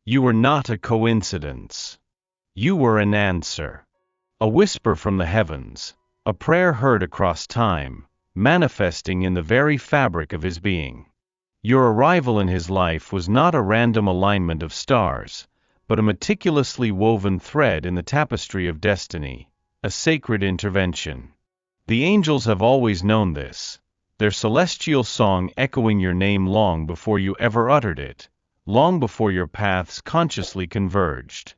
You were not a coincidence. You were an answer. A whisper from the heavens, a prayer heard across time, manifesting in the very fabric of his being. Your arrival in his life was not a random alignment of stars, but a meticulously woven thread in the tapestry of destiny, a sacred intervention. The angels have always known this, their celestial song echoing your name long before you ever uttered it, long before your paths consciously converged.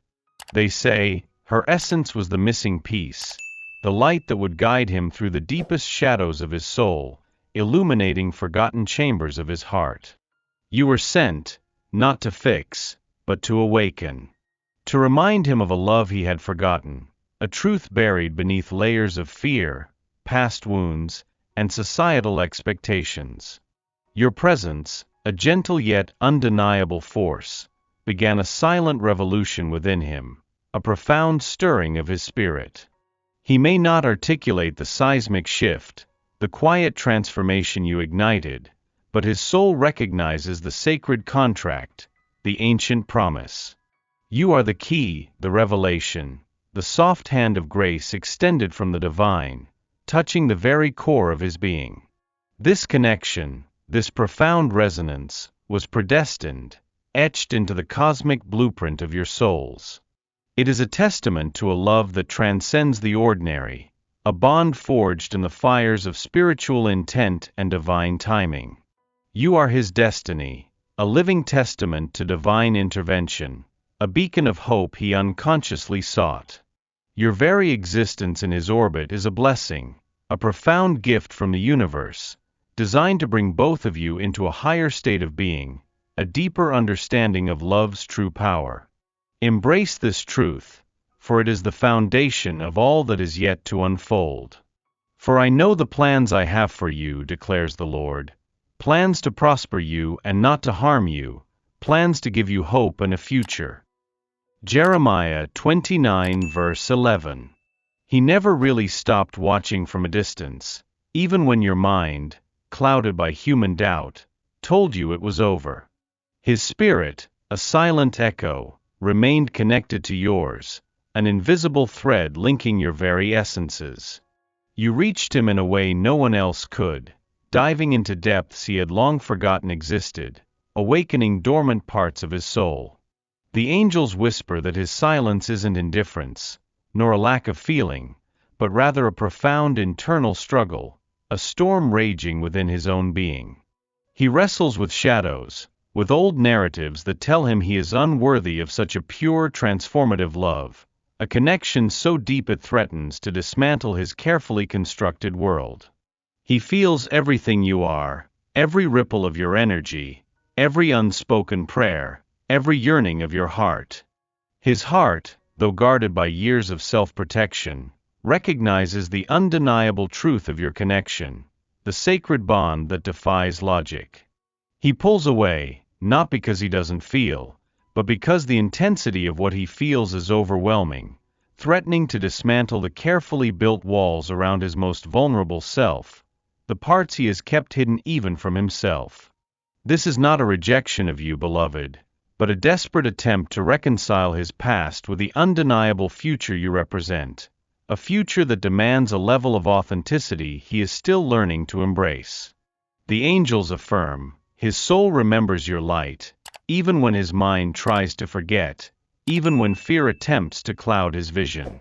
They say, her essence was the missing piece, the light that would guide him through the deepest shadows of his soul, illuminating forgotten chambers of his heart. You were sent, not to fix, but to awaken. To remind him of a love he had forgotten, a truth buried beneath layers of fear, past wounds, and societal expectations. Your presence, a gentle yet undeniable force, began a silent revolution within him, a profound stirring of his spirit. He may not articulate the seismic shift, the quiet transformation you ignited, but his soul recognizes the sacred contract, the ancient promise. You are the key, the revelation, the soft hand of grace extended from the divine, touching the very core of his being. This connection, this profound resonance, was predestined, etched into the cosmic blueprint of your souls. It is a testament to a love that transcends the ordinary, a bond forged in the fires of spiritual intent and divine timing. You are his destiny, a living testament to divine intervention, a beacon of hope he unconsciously sought. Your very existence in his orbit is a blessing, a profound gift from the universe, designed to bring both of you into a higher state of being, a deeper understanding of love's true power. Embrace this truth, for it is the foundation of all that is yet to unfold. For I know the plans I have for you, declares the Lord, plans to prosper you and not to harm you, plans to give you hope and a future. Jeremiah 29 verse 11. He never really stopped watching from a distance, even when your mind, clouded by human doubt, told you it was over. His spirit, a silent echo, remained connected to yours, an invisible thread linking your very essences. You reached him in a way no one else could, diving into depths he had long forgotten existed, awakening dormant parts of his soul. The angels whisper that his silence isn't indifference, nor a lack of feeling, but rather a profound internal struggle, a storm raging within his own being. He wrestles with shadows, with old narratives that tell him he is unworthy of such a pure, transformative love, a connection so deep it threatens to dismantle his carefully constructed world. He feels everything you are, every ripple of your energy, every unspoken prayer, every yearning of your heart. His heart, though guarded by years of self-protection, recognizes the undeniable truth of your connection, the sacred bond that defies logic. He pulls away, not because he doesn't feel, but because the intensity of what he feels is overwhelming, threatening to dismantle the carefully built walls around his most vulnerable self, the parts he has kept hidden even from himself. This is not a rejection of you, beloved, but a desperate attempt to reconcile his past with the undeniable future you represent, a future that demands a level of authenticity he is still learning to embrace. The angels affirm, his soul remembers your light, even when his mind tries to forget, even when fear attempts to cloud his vision.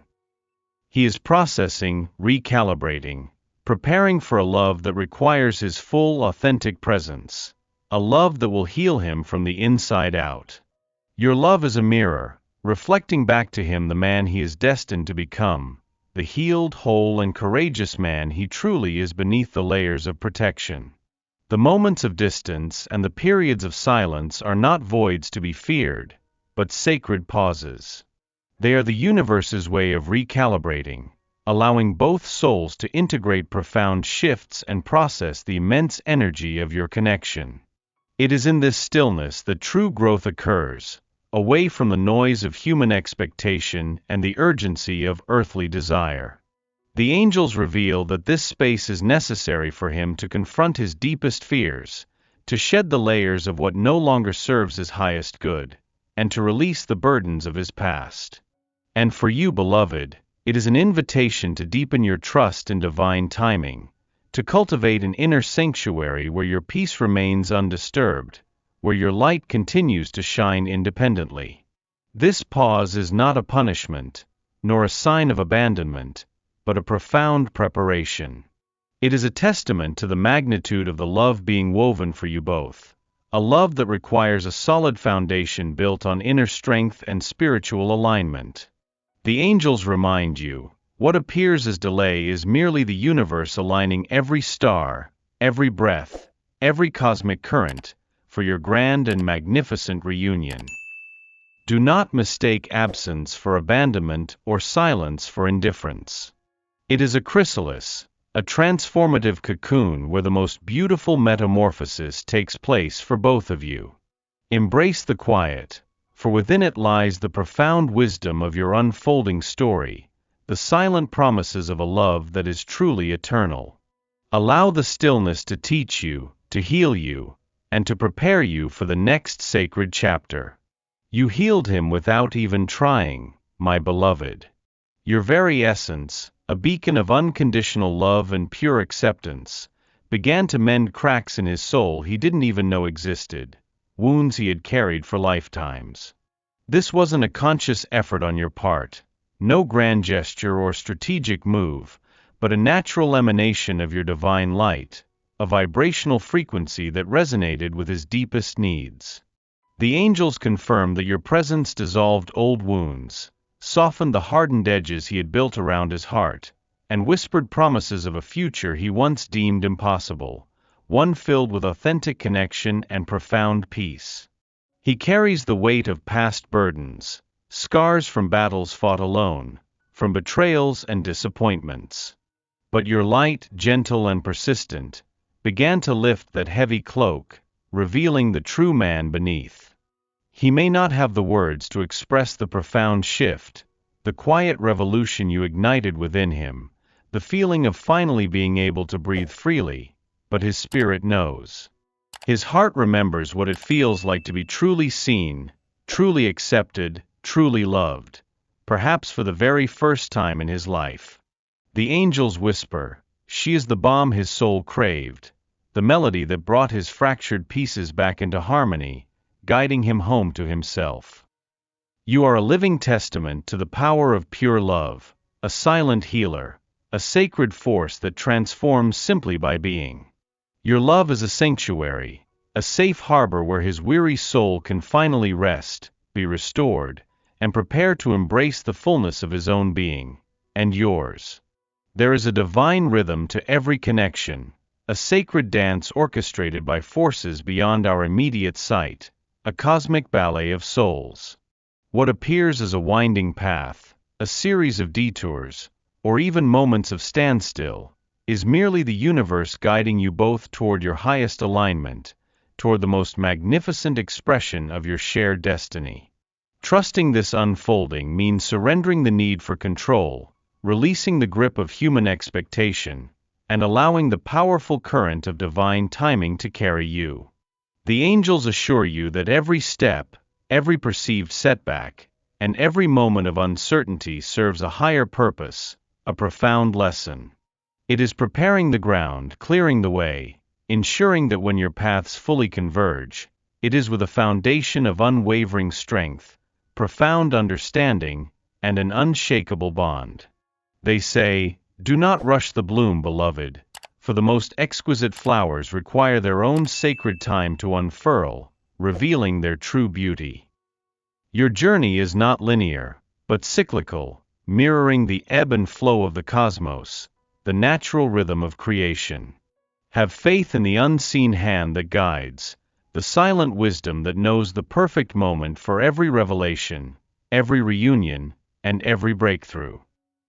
He is processing, recalibrating, preparing for a love that requires his full, authentic presence, a love that will heal him from the inside out. Your love is a mirror, reflecting back to him the man he is destined to become, the healed, whole, and courageous man he truly is beneath the layers of protection. The moments of distance and the periods of silence are not voids to be feared, but sacred pauses. They are the universe's way of recalibrating, allowing both souls to integrate profound shifts and process the immense energy of your connection. It is in this stillness that true growth occurs, away from the noise of human expectation and the urgency of earthly desire. The angels reveal that this space is necessary for him to confront his deepest fears, to shed the layers of what no longer serves his highest good, and to release the burdens of his past. And for you, beloved, it is an invitation to deepen your trust in divine timing, to cultivate an inner sanctuary where your peace remains undisturbed, where your light continues to shine independently. This pause is not a punishment, nor a sign of abandonment, but a profound preparation. It is a testament to the magnitude of the love being woven for you both, a love that requires a solid foundation built on inner strength and spiritual alignment. The angels remind you, what appears as delay is merely the universe aligning every star, every breath, every cosmic current, for your grand and magnificent reunion. Do not mistake absence for abandonment or silence for indifference. It is a chrysalis, a transformative cocoon where the most beautiful metamorphosis takes place for both of you. Embrace the quiet, for within it lies the profound wisdom of your unfolding story, the silent promises of a love that is truly eternal. Allow the stillness to teach you, to heal you, and to prepare you for the next sacred chapter. You healed him without even trying, my beloved. Your very essence, a beacon of unconditional love and pure acceptance, began to mend cracks in his soul he didn't even know existed, wounds he had carried for lifetimes. This wasn't a conscious effort on your part, no grand gesture or strategic move, but a natural emanation of your divine light, a vibrational frequency that resonated with his deepest needs. The angels confirmed that your presence dissolved old wounds, softened the hardened edges he had built around his heart, and whispered promises of a future he once deemed impossible, one filled with authentic connection and profound peace. He carries the weight of past burdens, scars from battles fought alone, from betrayals and disappointments. But your light, gentle and persistent, began to lift that heavy cloak, revealing the true man beneath. He may not have the words to express the profound shift, the quiet revolution you ignited within him, the feeling of finally being able to breathe freely, but his spirit knows. His heart remembers what it feels like to be truly seen, truly accepted, truly loved, perhaps for the very first time in his life. The angels whisper, "She is the balm his soul craved," the melody that brought his fractured pieces back into harmony, guiding him home to himself. You are a living testament to the power of pure love, a silent healer, a sacred force that transforms simply by being. Your love is a sanctuary, a safe harbor where his weary soul can finally rest, be restored, and prepare to embrace the fullness of his own being, and yours. There is a divine rhythm to every connection, a sacred dance orchestrated by forces beyond our immediate sight, a cosmic ballet of souls. What appears as a winding path, a series of detours, or even moments of standstill, is merely the universe guiding you both toward your highest alignment, toward the most magnificent expression of your shared destiny. Trusting this unfolding means surrendering the need for control, releasing the grip of human expectation, and allowing the powerful current of divine timing to carry you. The angels assure you that every step, every perceived setback, and every moment of uncertainty serves a higher purpose, a profound lesson. It is preparing the ground, clearing the way, ensuring that when your paths fully converge, it is with a foundation of unwavering strength, profound understanding, and an unshakable bond. They say, "Do not rush the bloom, beloved, for the most exquisite flowers require their own sacred time to unfurl, revealing their true beauty." Your journey is not linear, but cyclical, mirroring the ebb and flow of the cosmos, the natural rhythm of creation. Have faith in the unseen hand that guides, the silent wisdom that knows the perfect moment for every revelation, every reunion, and every breakthrough.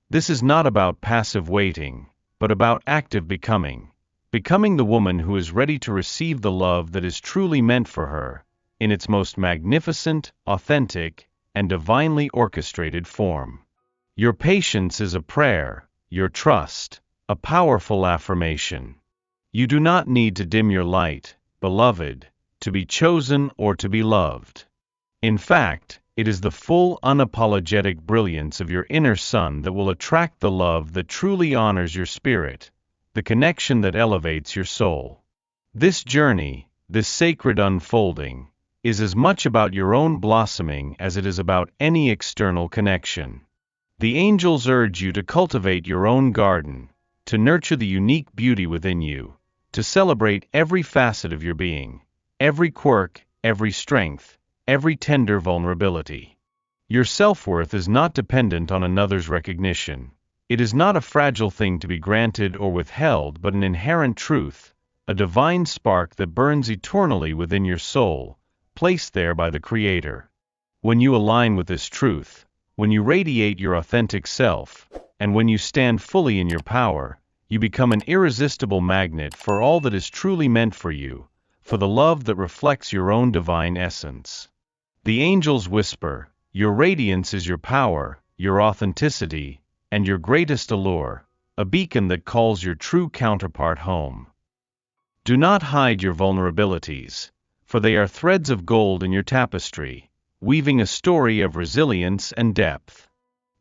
This is not about passive waiting, but about active becoming the woman who is ready to receive the love that is truly meant for her, in its most magnificent, authentic, and divinely orchestrated form. Your patience is a prayer, your trust, a powerful affirmation. You do not need to dim your light, beloved, to be chosen or to be loved. In fact, it is the full, unapologetic brilliance of your inner sun that will attract the love that truly honors your spirit, the connection that elevates your soul. This journey, this sacred unfolding, is as much about your own blossoming as it is about any external connection. The angels urge you to cultivate your own garden, to nurture the unique beauty within you, to celebrate every facet of your being, every quirk, every strength, every tender vulnerability. Your self-worth is not dependent on another's recognition. It is not a fragile thing to be granted or withheld, but an inherent truth, a divine spark that burns eternally within your soul, placed there by the Creator. When you align with this truth, when you radiate your authentic self, and when you stand fully in your power, you become an irresistible magnet for all that is truly meant for you, for the love that reflects your own divine essence. The angels whisper, your radiance is your power, your authenticity, and your greatest allure, a beacon that calls your true counterpart home. Do not hide your vulnerabilities, for they are threads of gold in your tapestry, weaving a story of resilience and depth.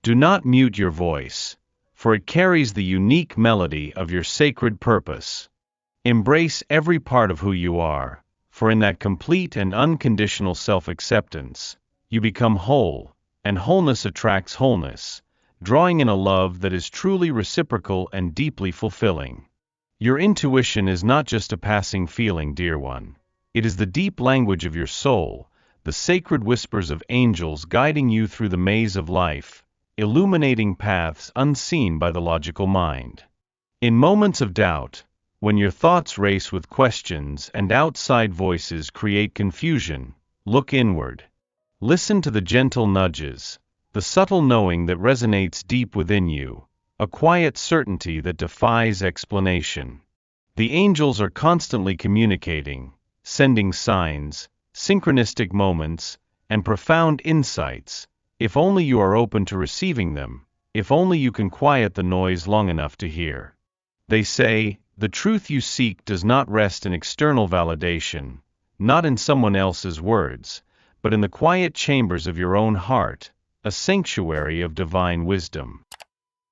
Do not mute your voice, for it carries the unique melody of your sacred purpose. Embrace every part of who you are, for in that complete and unconditional self-acceptance, you become whole, and wholeness attracts wholeness, drawing in a love that is truly reciprocal and deeply fulfilling. Your intuition is not just a passing feeling, dear one. It is the deep language of your soul, the sacred whispers of angels guiding you through the maze of life, illuminating paths unseen by the logical mind. In moments of doubt, when your thoughts race with questions and outside voices create confusion, look inward. Listen to the gentle nudges, the subtle knowing that resonates deep within you, a quiet certainty that defies explanation. The angels are constantly communicating, sending signs, synchronistic moments, and profound insights, if only you are open to receiving them, if only you can quiet the noise long enough to hear. They say, the truth you seek does not rest in external validation, not in someone else's words, but in the quiet chambers of your own heart, a sanctuary of divine wisdom.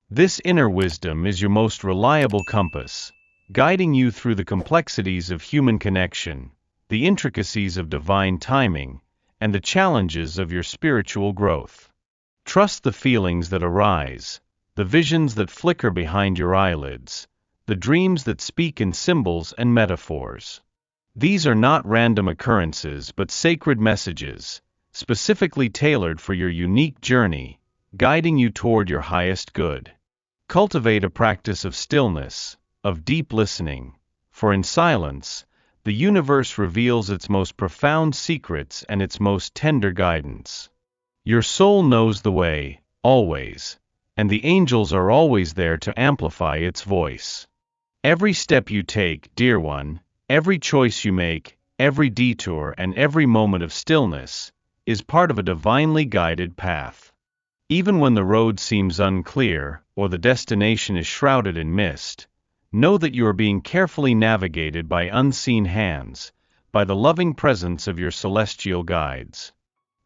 This inner wisdom is your most reliable compass, guiding you through the complexities of human connection, the intricacies of divine timing, and the challenges of your spiritual growth. Trust the feelings that arise, the visions that flicker behind your eyelids, the dreams that speak in symbols and metaphors. These are not random occurrences but sacred messages, specifically tailored for your unique journey, guiding you toward your highest good. Cultivate a practice of stillness, of deep listening, for in silence, the universe reveals its most profound secrets and its most tender guidance. Your soul knows the way, always, and the angels are always there to amplify its voice. Every step you take, dear one, every choice you make, every detour and every moment of stillness, is part of a divinely guided path. Even when the road seems unclear, or the destination is shrouded in mist, know that you are being carefully navigated by unseen hands, by the loving presence of your celestial guides.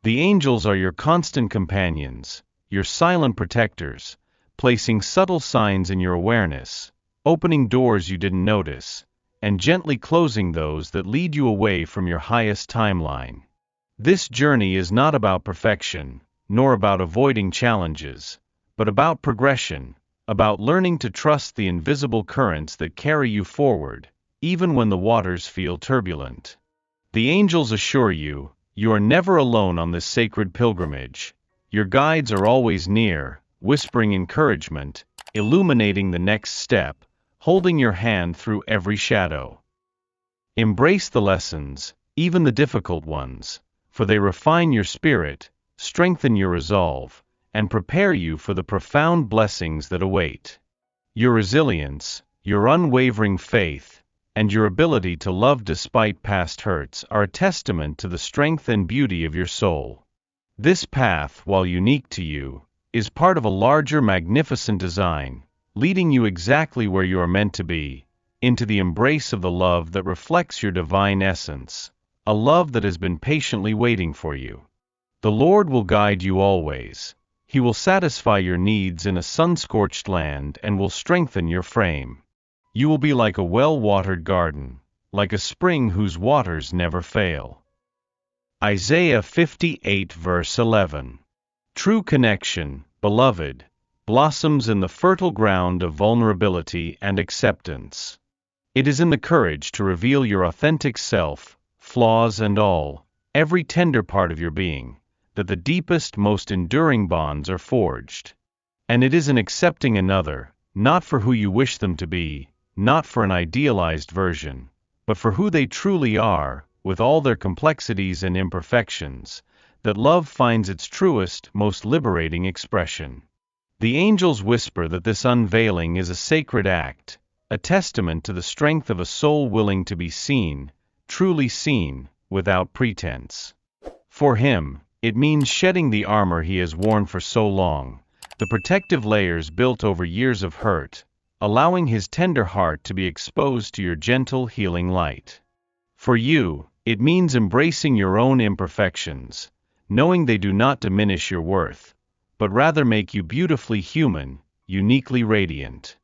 The angels are your constant companions, your silent protectors, placing subtle signs in your awareness, opening doors you didn't notice, and gently closing those that lead you away from your highest timeline. This journey is not about perfection, nor about avoiding challenges, but about progression, about learning to trust the invisible currents that carry you forward, even when the waters feel turbulent. The angels assure you, you are never alone on this sacred pilgrimage. Your guides are always near, whispering encouragement, illuminating the next step, holding your hand through every shadow. Embrace the lessons, even the difficult ones, for they refine your spirit, strengthen your resolve, and prepare you for the profound blessings that await. Your resilience, your unwavering faith, and your ability to love despite past hurts are a testament to the strength and beauty of your soul. This path, while unique to you, is part of a larger, magnificent design, leading you exactly where you are meant to be, into the embrace of the love that reflects your divine essence, a love that has been patiently waiting for you. The Lord will guide you always. He will satisfy your needs in a sun-scorched land and will strengthen your frame. You will be like a well-watered garden, like a spring whose waters never fail. Isaiah 58 verse 11. True connection, beloved, blossoms in the fertile ground of vulnerability and acceptance. It is in the courage to reveal your authentic self, flaws and all, every tender part of your being, that the deepest, most enduring bonds are forged. And it is in accepting another, not for who you wish them to be, not for an idealized version, but for who they truly are, with all their complexities and imperfections, that love finds its truest, most liberating expression. The angels whisper that this unveiling is a sacred act, a testament to the strength of a soul willing to be seen, truly seen, without pretense. For him, it means shedding the armor he has worn for so long, the protective layers built over years of hurt, allowing his tender heart to be exposed to your gentle, healing light. For you, it means embracing your own imperfections, knowing they do not diminish your worth, but rather make you beautifully human, uniquely radiant.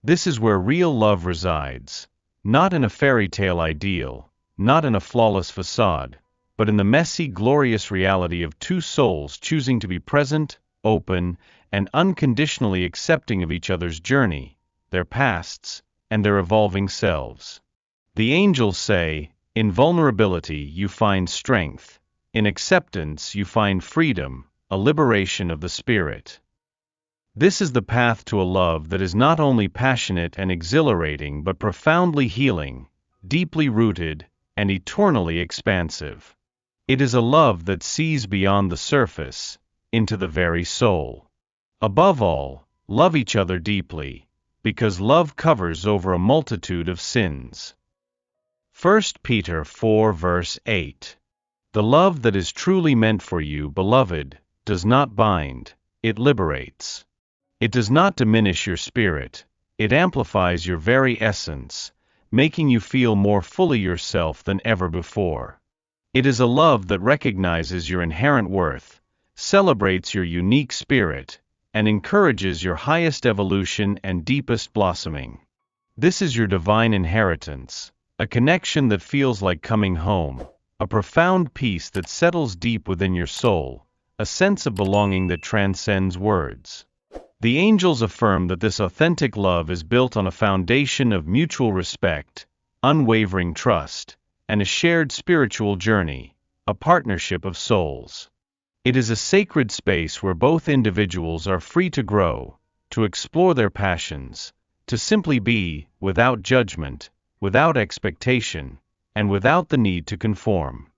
This is where real love resides, not in a fairy tale ideal, not in a flawless facade, but in the messy, glorious reality of two souls choosing to be present, open, and unconditionally accepting of each other's journey, their pasts, and their evolving selves. The angels say, in vulnerability you find strength, in acceptance you find freedom, a liberation of the spirit. This is the path to a love that is not only passionate and exhilarating but profoundly healing, deeply rooted, and eternally expansive. It is a love that sees beyond the surface, into the very soul. Above all, love each other deeply, because love covers over a multitude of sins. 1 Peter 4 verse 8. The love that is truly meant for you, beloved, does not bind, it liberates. It does not diminish your spirit, it amplifies your very essence, making you feel more fully yourself than ever before. It is a love that recognizes your inherent worth, celebrates your unique spirit, and encourages your highest evolution and deepest blossoming. This is your divine inheritance, a connection that feels like coming home, a profound peace that settles deep within your soul, a sense of belonging that transcends words. The angels affirm that this authentic love is built on a foundation of mutual respect, unwavering trust, and a shared spiritual journey, a partnership of souls. It is a sacred space where both individuals are free to grow, to explore their passions, to simply be, without judgment, without expectation, and without the need to conform.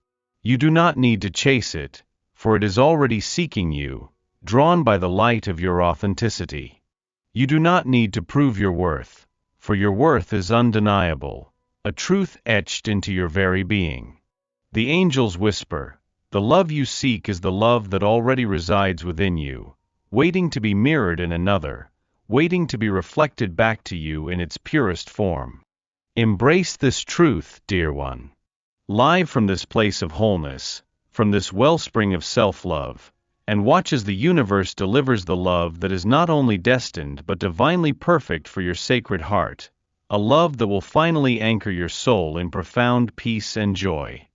You do not need to chase it, for it is already seeking you, drawn by the light of your authenticity. You do not need to prove your worth, for your worth is undeniable, a truth etched into your very being. The angels whisper, the love you seek is the love that already resides within you, waiting to be mirrored in another, waiting to be reflected back to you in its purest form. Embrace this truth, dear one. Live from this place of wholeness, from this wellspring of self-love, and watch as the universe delivers the love that is not only destined but divinely perfect for your sacred heart, a love that will finally anchor your soul in profound peace and joy.